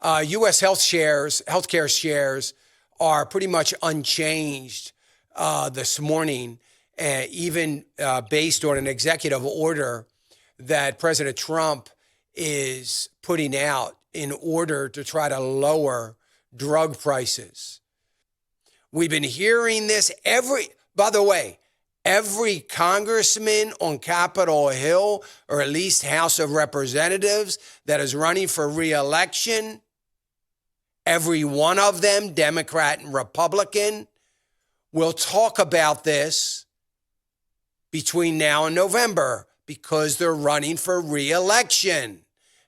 U.S. healthcare shares are pretty much unchanged this morning, even based on an executive order that President Trump is putting out in order to try to lower drug prices. We've been hearing this by the way, every congressman on Capitol Hill, or at least House of Representatives, that is running for re-election, every one of them, Democrat and Republican, will talk about this between now and November because they're running for re-election.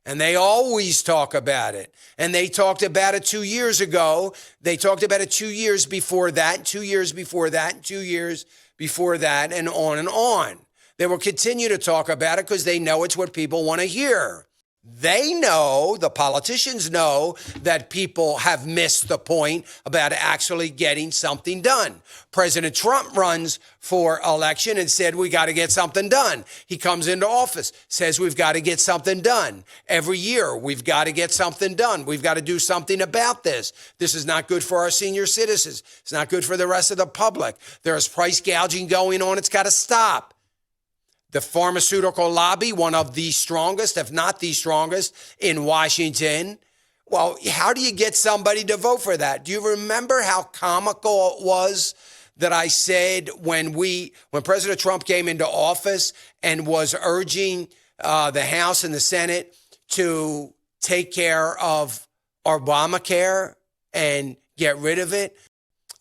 And they always talk about it. And they talked about it 2 years ago. They talked about it 2 years before that, 2 years before that, and 2 years before that, and on and on. They will continue to talk about it because they know it's what people want to hear. They know, the politicians know, that people have missed the point about actually getting something done. President Trump runs for election and said, we got to get something done. He comes into office, says we've got to get something done. Every year, we've got to get something done. We've got to do something about this. This is not good for our senior citizens. It's not good for the rest of the public. There is price gouging going on. It's got to stop. The pharmaceutical lobby, one of the strongest, if not the strongest, in Washington. Well, how do you get somebody to vote for that? Do you remember how comical it was that I said when President Trump came into office and was urging the House and the Senate to take care of Obamacare and get rid of it?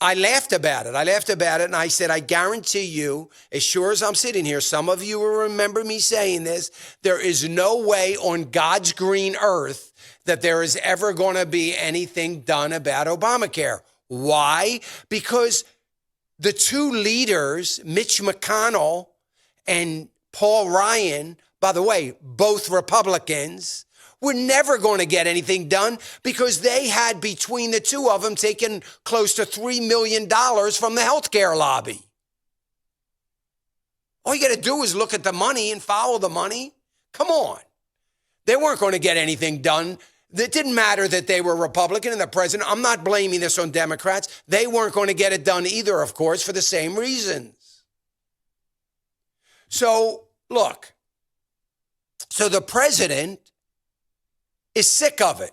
I laughed about it. And I said, I guarantee you, as sure as I'm sitting here, some of you will remember me saying this, there is no way on God's green earth that there is ever going to be anything done about Obamacare. Why? Because the two leaders, Mitch McConnell and Paul Ryan, by the way, both Republicans, we're never going to get anything done because they had, between the two of them, taken close to $3 million from the healthcare lobby. All you got to do is look at the money and follow the money. Come on. They weren't going to get anything done. It didn't matter that they were Republican and the president. I'm not blaming this on Democrats. They weren't going to get it done either, of course, for the same reasons. So, look. So the president is sick of it.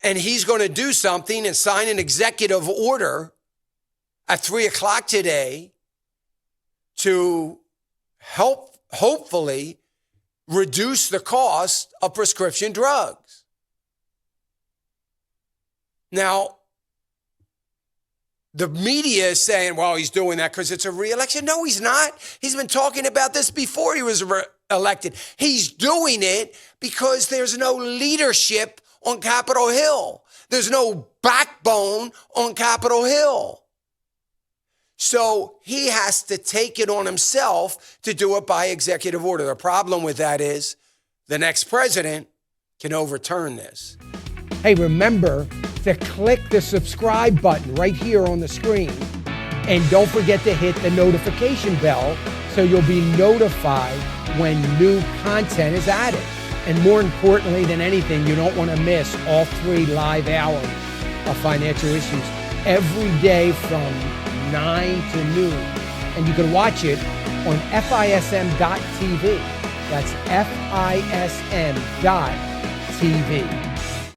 And he's going to do something and sign an executive order at 3:00 today to help, hopefully, reduce the cost of prescription drugs. Now, the media is saying, well, he's doing that because it's a re-election. No, he's not. He's been talking about this before he was elected. He's doing it because there's no leadership on Capitol Hill. There's no backbone on Capitol Hill. So he has to take it on himself to do it by executive order. The problem with that is the next president can overturn this. Hey, remember to click the subscribe button right here on the screen. And don't forget to hit the notification bell so you'll be notified when new content is added. And more importantly than anything, you don't want to miss all 3 live hours of Financial Issues every day from 9 to noon. And you can watch it on FISM.tv. That's FISM.tv.